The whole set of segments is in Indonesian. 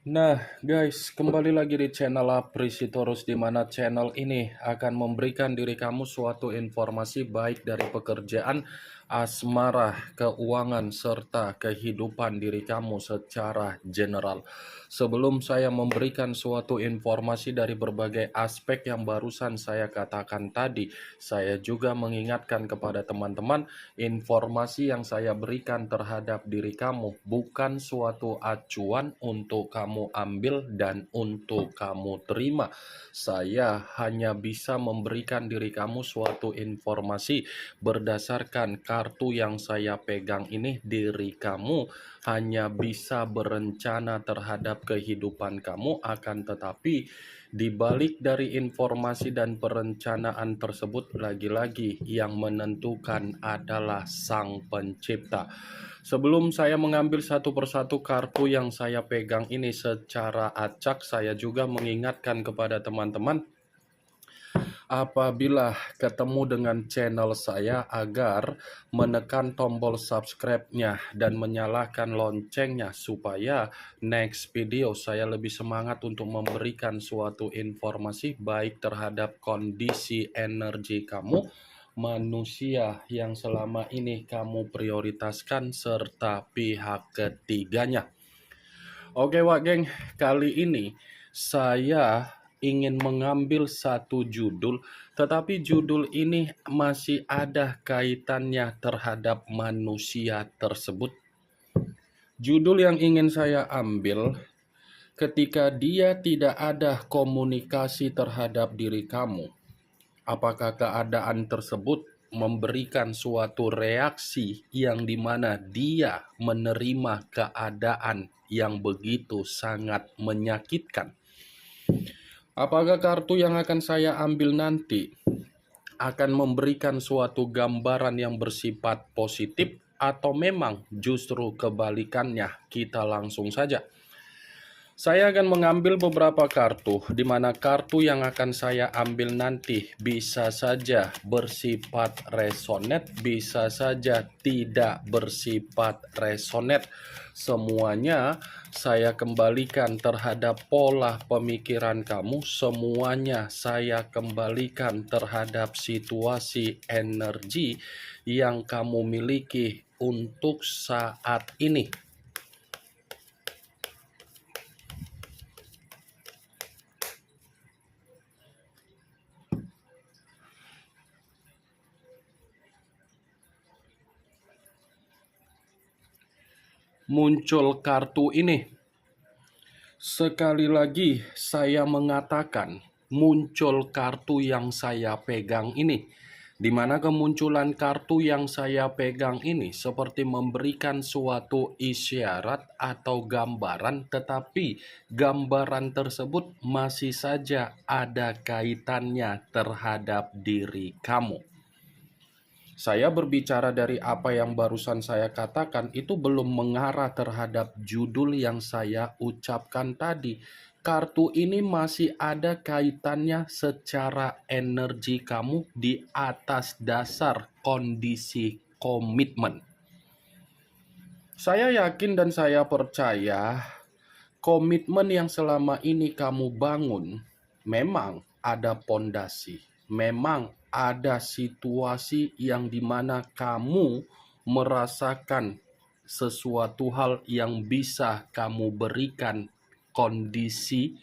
Nah, guys, kembali lagi di channel Aprisitorus, di mana channel ini akan memberikan diri kamu suatu informasi baik dari pekerjaan, asmara, keuangan, serta kehidupan diri kamu secara general. Sebelum saya memberikan suatu informasi dari berbagai aspek yang barusan saya katakan tadi, saya juga mengingatkan kepada teman-teman, informasi yang saya berikan terhadap diri kamu bukan suatu acuan untuk kamu ambil dan untuk kamu terima. Saya hanya bisa memberikan diri kamu suatu informasi berdasarkan kartu yang saya pegang ini. Diri kamu hanya bisa berencana terhadap kehidupan kamu, akan tetapi di balik dari informasi dan perencanaan tersebut, lagi-lagi yang menentukan adalah Sang Pencipta. Sebelum saya mengambil satu persatu kartu yang saya pegang ini secara acak, saya juga mengingatkan kepada teman-teman, apabila ketemu dengan channel saya, agar menekan tombol subscribe-nya dan menyalakan loncengnya supaya next video saya lebih semangat untuk memberikan suatu informasi baik terhadap kondisi energi kamu, manusia yang selama ini kamu prioritaskan, serta pihak ketiganya. Oke Wak Geng, kali ini saya ingin mengambil satu judul, tetapi judul ini masih ada kaitannya terhadap manusia tersebut. Judul yang ingin saya ambil, ketika dia tidak ada komunikasi terhadap diri kamu, apakah keadaan tersebut memberikan suatu reaksi yang dimana dia menerima keadaan yang begitu sangat menyakitkan? Apakah kartu yang akan saya ambil nanti akan memberikan suatu gambaran yang bersifat positif, atau memang justru kebalikannya? Kita langsung saja. Saya akan mengambil beberapa kartu, di mana kartu yang akan saya ambil nanti bisa saja bersifat resonate, bisa saja tidak bersifat resonate. Semuanya saya kembalikan terhadap pola pemikiran kamu, semuanya saya kembalikan terhadap situasi energi yang kamu miliki untuk saat ini. Muncul kartu ini. Sekali lagi saya mengatakan, muncul kartu yang saya pegang ini, di mana kemunculan kartu yang saya pegang ini seperti memberikan suatu isyarat atau gambaran, tetapi gambaran tersebut masih saja ada kaitannya terhadap diri kamu. Saya berbicara dari apa yang barusan saya katakan, itu belum mengarah terhadap judul yang saya ucapkan tadi. Kartu ini masih ada kaitannya secara energi kamu di atas dasar kondisi komitmen. Saya yakin dan saya percaya komitmen yang selama ini kamu bangun memang ada pondasi, memang ada situasi yang dimana kamu merasakan sesuatu hal yang bisa kamu berikan kondisi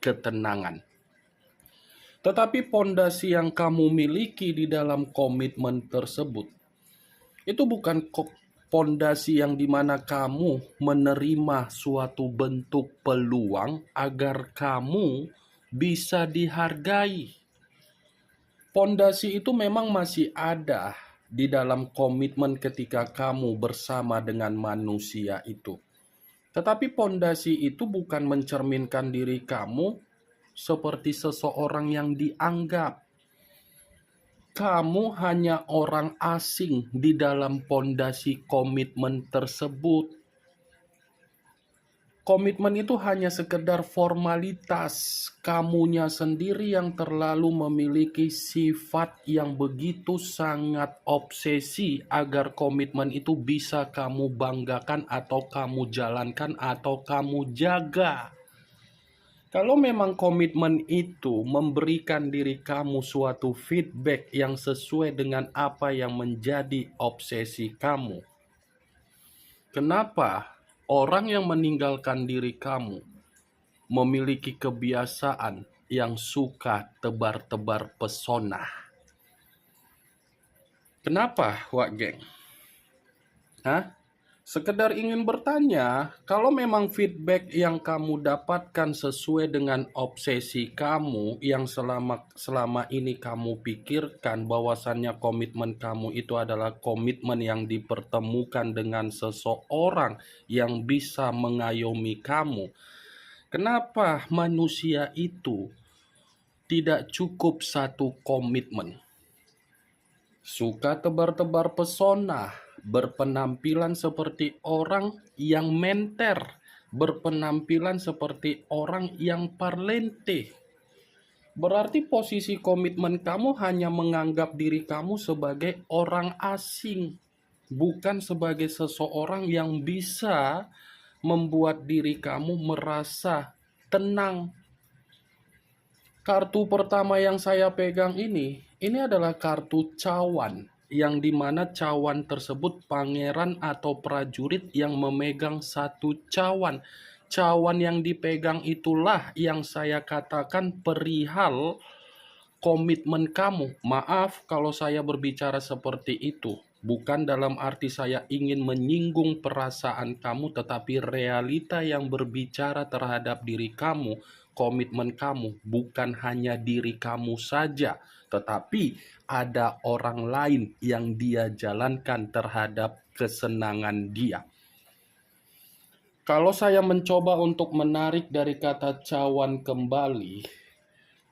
ketenangan. Tetapi pondasi yang kamu miliki di dalam komitmen tersebut itu bukan pondasi yang dimana kamu menerima suatu bentuk peluang agar kamu bisa dihargai. Pondasi itu memang masih ada di dalam komitmen ketika kamu bersama dengan manusia itu. Tetapi pondasi itu bukan mencerminkan diri kamu seperti seseorang yang dianggap. Kamu hanya orang asing di dalam pondasi komitmen tersebut. Komitmen itu hanya sekedar formalitas. Kamunya sendiri yang terlalu memiliki sifat yang begitu sangat obsesi agar komitmen itu bisa kamu banggakan atau kamu jalankan atau kamu jaga. Kalau memang komitmen itu memberikan diri kamu suatu feedback yang sesuai dengan apa yang menjadi obsesi kamu, kenapa orang yang meninggalkan diri kamu memiliki kebiasaan yang suka tebar-tebar pesona? Kenapa, Wak Geng? Hah? Sekedar ingin bertanya, kalau memang feedback yang kamu dapatkan sesuai dengan obsesi kamu yang selama ini kamu pikirkan bahwasannya komitmen kamu itu adalah komitmen yang dipertemukan dengan seseorang yang bisa mengayomi kamu, kenapa manusia itu tidak cukup satu komitmen? Suka tebar-tebar pesona, berpenampilan seperti orang yang menter, berpenampilan seperti orang yang parlente. Berarti posisi komitmen kamu hanya menganggap diri kamu sebagai orang asing, bukan sebagai seseorang yang bisa membuat diri kamu merasa tenang. Kartu pertama yang saya pegang ini adalah kartu cawan, yang dimana cawan tersebut pangeran atau prajurit yang memegang satu cawan. Cawan yang dipegang itulah yang saya katakan perihal komitmen kamu. Maaf kalau saya berbicara seperti itu. Bukan dalam arti saya ingin menyinggung perasaan kamu, tetapi realita yang berbicara terhadap diri kamu, komitmen kamu, bukan hanya diri kamu saja, tetapi ada orang lain yang dia jalankan terhadap kesenangan dia. Kalau saya mencoba untuk menarik dari kata cawan kembali,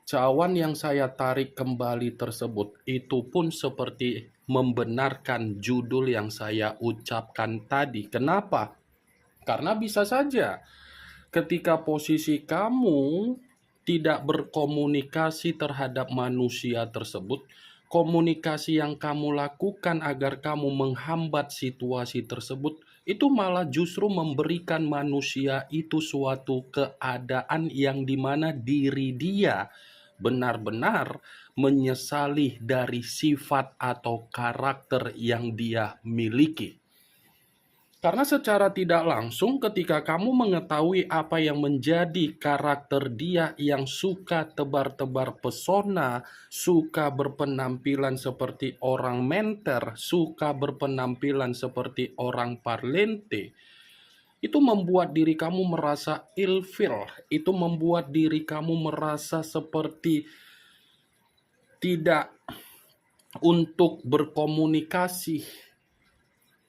cawan yang saya tarik kembali tersebut itu pun seperti membenarkan judul yang saya ucapkan tadi. Kenapa? Karena bisa saja ketika posisi kamu tidak berkomunikasi terhadap manusia tersebut, komunikasi yang kamu lakukan agar kamu menghambat situasi tersebut, itu malah justru memberikan manusia itu suatu keadaan yang dimana diri dia benar-benar menyesali dari sifat atau karakter yang dia miliki. Karena secara tidak langsung ketika kamu mengetahui apa yang menjadi karakter dia yang suka tebar-tebar pesona, suka berpenampilan seperti orang menter, suka berpenampilan seperti orang parlente, itu membuat diri kamu merasa ilfil, itu membuat diri kamu merasa seperti tidak untuk berkomunikasi.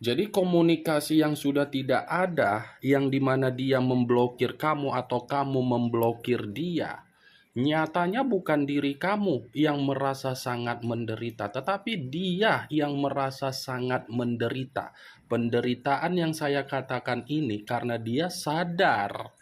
Jadi komunikasi yang sudah tidak ada, yang dimana dia memblokir kamu atau kamu memblokir dia, nyatanya bukan diri kamu yang merasa sangat menderita, tetapi dia yang merasa sangat menderita. Penderitaan yang saya katakan ini karena dia sadar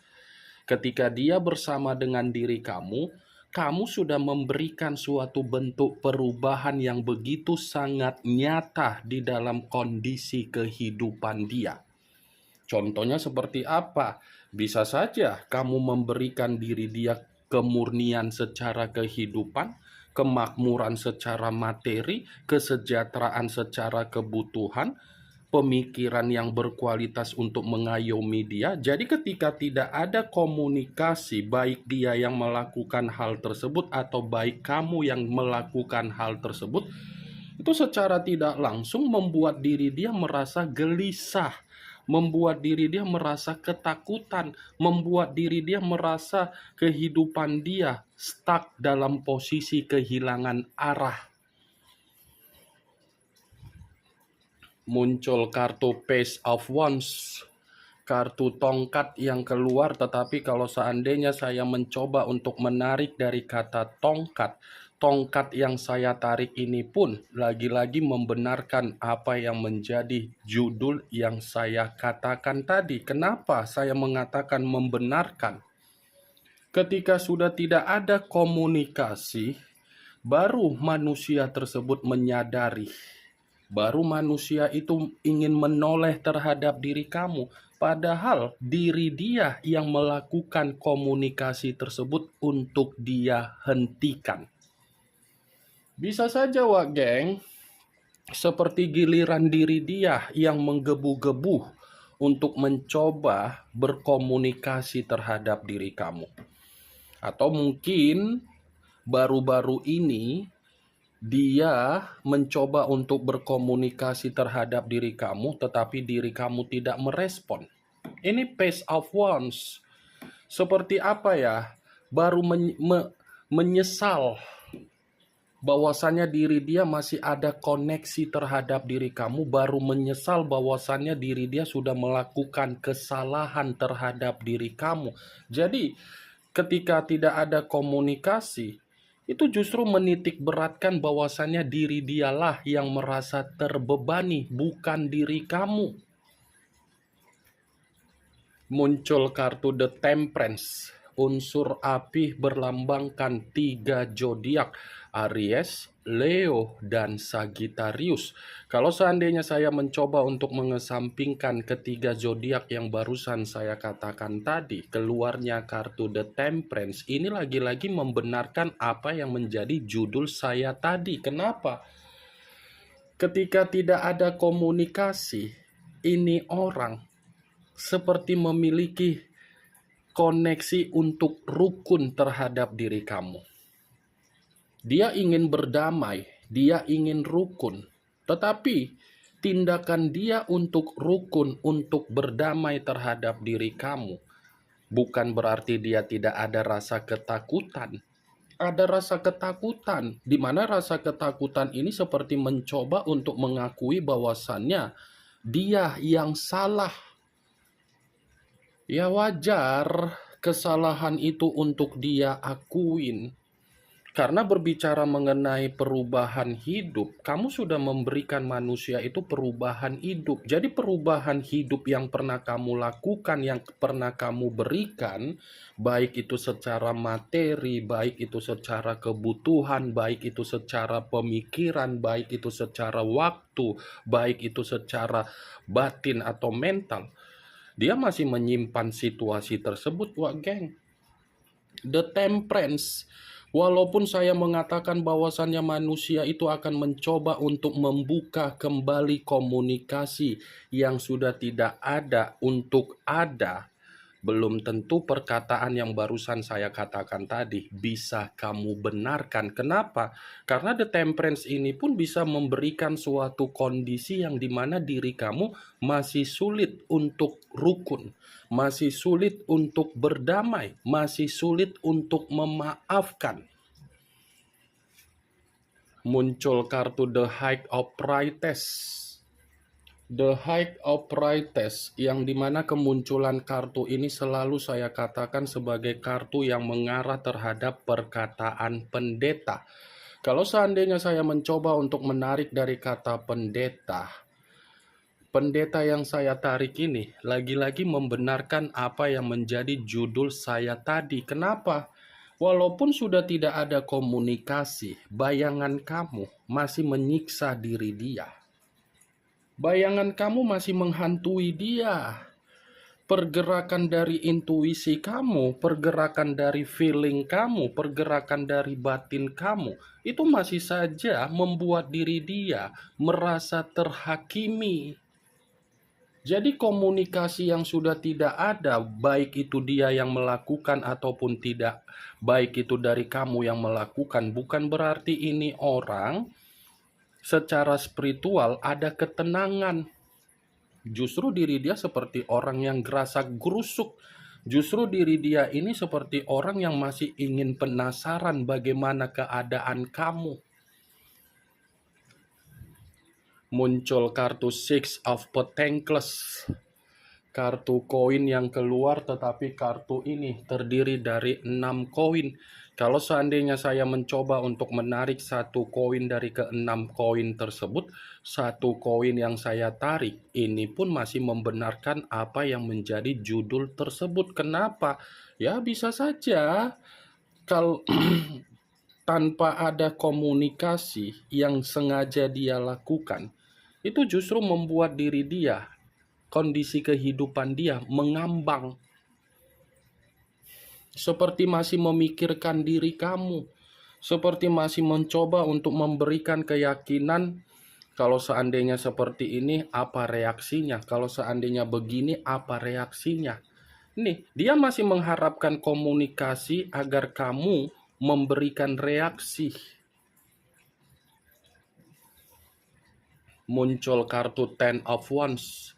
ketika dia bersama dengan diri kamu, kamu sudah memberikan suatu bentuk perubahan yang begitu sangat nyata di dalam kondisi kehidupan dia. Contohnya seperti apa? Bisa saja kamu memberikan diri dia kemurnian secara kehidupan, kemakmuran secara materi, kesejahteraan secara kebutuhan, pemikiran yang berkualitas untuk mengayomi dia. Jadi ketika tidak ada komunikasi, baik dia yang melakukan hal tersebut atau baik kamu yang melakukan hal tersebut, itu secara tidak langsung membuat diri dia merasa gelisah, membuat diri dia merasa ketakutan, membuat diri dia merasa kehidupan dia stuck dalam posisi kehilangan arah. Muncul kartu Page of Wands, kartu tongkat yang keluar, tetapi kalau seandainya saya mencoba untuk menarik dari kata tongkat, tongkat yang saya tarik ini pun lagi-lagi membenarkan apa yang menjadi judul yang saya katakan tadi. Kenapa saya mengatakan membenarkan? Ketika sudah tidak ada komunikasi, baru manusia tersebut menyadari, baru manusia itu ingin menoleh terhadap diri kamu. Padahal diri dia yang melakukan komunikasi tersebut untuk dia hentikan. Bisa saja, Wak Geng, seperti giliran diri dia yang menggebu-gebu untuk mencoba berkomunikasi terhadap diri kamu. Atau mungkin baru-baru ini dia mencoba untuk berkomunikasi terhadap diri kamu, tetapi diri kamu tidak merespon. Ini pace of once. Seperti apa ya? Baru menyesal bahwasannya diri dia masih ada koneksi terhadap diri kamu, baru menyesal bahwasannya diri dia sudah melakukan kesalahan terhadap diri kamu. Jadi, ketika tidak ada komunikasi, itu justru menitik beratkan bahwasannya diri dialah yang merasa terbebani, bukan diri kamu. Muncul kartu The Temperance. Unsur api berlambangkan 3 zodiak, Aries, Leo, dan Sagittarius. Kalau seandainya saya mencoba untuk mengesampingkan ketiga zodiak yang barusan saya katakan tadi, keluarnya kartu The Temperance, ini lagi-lagi membenarkan apa yang menjadi judul saya tadi. Kenapa? Ketika tidak ada komunikasi, ini orang seperti memiliki koneksi untuk rukun terhadap diri kamu. Dia ingin berdamai, dia ingin rukun, tetapi tindakan dia untuk rukun, untuk berdamai terhadap diri kamu, bukan berarti dia tidak ada rasa ketakutan. Ada rasa ketakutan, di mana rasa ketakutan ini seperti mencoba untuk mengakui bahwasannya dia yang salah. Ya wajar kesalahan itu untuk dia akuin. Karena berbicara mengenai perubahan hidup, kamu sudah memberikan manusia itu perubahan hidup. Jadi perubahan hidup yang pernah kamu lakukan, yang pernah kamu berikan, baik itu secara materi, baik itu secara kebutuhan, baik itu secara pemikiran, baik itu secara waktu, baik itu secara batin atau mental, dia masih menyimpan situasi tersebut, Wak Geng. The Temperance, walaupun saya mengatakan bahwasannya manusia itu akan mencoba untuk membuka kembali komunikasi yang sudah tidak ada untuk ada, belum tentu perkataan yang barusan saya katakan tadi bisa kamu benarkan. Kenapa? Karena The Temperance ini pun bisa memberikan suatu kondisi yang dimana diri kamu masih sulit untuk rukun, masih sulit untuk berdamai, masih sulit untuk memaafkan. Muncul kartu The High of Priestess. The High of Priestess, yang dimana kemunculan kartu ini selalu saya katakan sebagai kartu yang mengarah terhadap perkataan pendeta. Kalau seandainya saya mencoba untuk menarik dari kata pendeta, pendeta yang saya tarik ini lagi-lagi membenarkan apa yang menjadi judul saya tadi. Kenapa? Walaupun sudah tidak ada komunikasi, bayangan kamu masih menyiksa diri dia. Bayangan kamu masih menghantui dia. Pergerakan dari intuisi kamu, pergerakan dari feeling kamu, pergerakan dari batin kamu, itu masih saja membuat diri dia merasa terhakimi. Jadi komunikasi yang sudah tidak ada, baik itu dia yang melakukan ataupun tidak, baik itu dari kamu yang melakukan, bukan berarti ini orang secara spiritual ada ketenangan. Justru diri dia seperti orang yang gerasak gerusuk. Justru diri dia ini seperti orang yang masih ingin penasaran bagaimana keadaan kamu. Muncul kartu Six of Pentacles. Kartu koin yang keluar, tetapi kartu ini terdiri dari 6 koin. Kalau seandainya saya mencoba untuk menarik satu koin dari ke-6 koin tersebut, satu koin yang saya tarik ini pun masih membenarkan apa yang menjadi judul tersebut. Kenapa? Ya bisa saja kalau tanpa ada komunikasi yang sengaja dia lakukan, itu justru membuat diri dia kondisi kehidupan dia mengambang. Seperti masih memikirkan diri kamu. Seperti masih mencoba untuk memberikan keyakinan, kalau seandainya seperti ini, apa reaksinya? Kalau seandainya begini, apa reaksinya? Nih, dia masih mengharapkan komunikasi agar kamu memberikan reaksi. Muncul kartu Ten of Wands,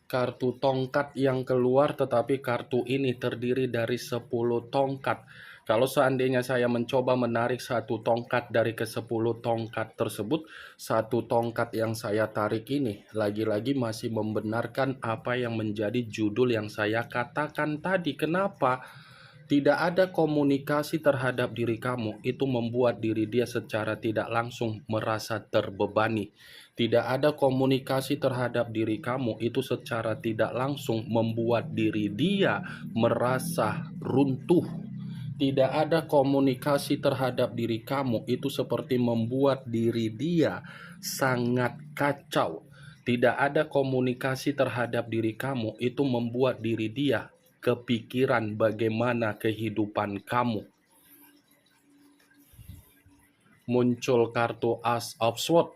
kartu tongkat yang keluar, tetapi kartu ini terdiri dari 10 tongkat. Kalau seandainya saya mencoba menarik satu tongkat dari ke-10 tongkat tersebut, satu tongkat yang saya tarik ini lagi-lagi masih membenarkan apa yang menjadi judul yang saya katakan tadi. Kenapa? Tidak ada komunikasi terhadap diri kamu, itu membuat diri dia secara tidak langsung merasa terbebani. Tidak ada komunikasi terhadap diri kamu, itu secara tidak langsung membuat diri dia merasa runtuh. Tidak ada komunikasi terhadap diri kamu, itu seperti membuat diri dia sangat kacau. Tidak ada komunikasi terhadap diri kamu, itu membuat diri dia kepikiran bagaimana kehidupan kamu. Muncul kartu Ace of Swords,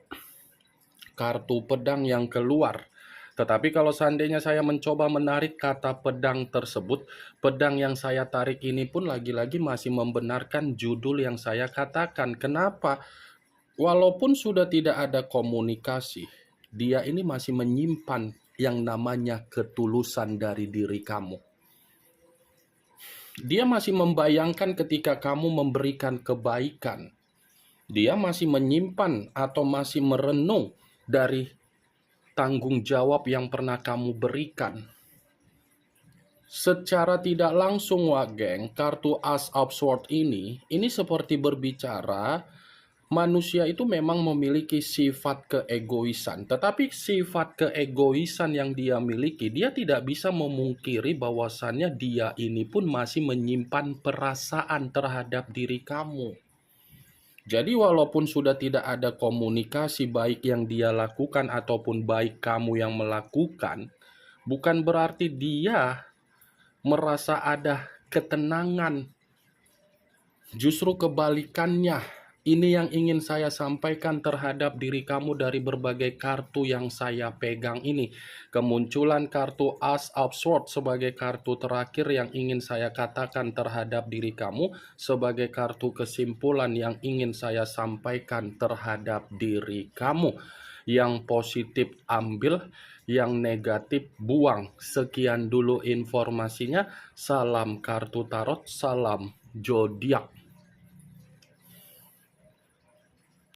kartu pedang yang keluar. Tetapi kalau seandainya saya mencoba menarik kata pedang tersebut, pedang yang saya tarik ini pun lagi-lagi masih membenarkan judul yang saya katakan. Kenapa? Walaupun sudah tidak ada komunikasi, dia ini masih menyimpan yang namanya ketulusan dari diri kamu. Dia masih membayangkan ketika kamu memberikan kebaikan. Dia masih menyimpan atau masih merenung dari tanggung jawab yang pernah kamu berikan. Secara tidak langsung, geng, kartu Ace of Swords ini seperti berbicara, manusia itu memang memiliki sifat keegoisan. Tetapi sifat keegoisan yang dia miliki, dia tidak bisa memungkiri bahwasannya dia ini pun masih menyimpan perasaan terhadap diri kamu. Jadi walaupun sudah tidak ada komunikasi baik yang dia lakukan ataupun baik kamu yang melakukan, bukan berarti dia merasa ada ketenangan. Justru kebalikannya, ini yang ingin saya sampaikan terhadap diri kamu dari berbagai kartu yang saya pegang ini. Kemunculan kartu Ace of Swords sebagai kartu terakhir yang ingin saya katakan terhadap diri kamu, sebagai kartu kesimpulan yang ingin saya sampaikan terhadap diri kamu. Yang positif ambil, yang negatif buang. Sekian dulu informasinya. Salam kartu tarot, salam zodiak.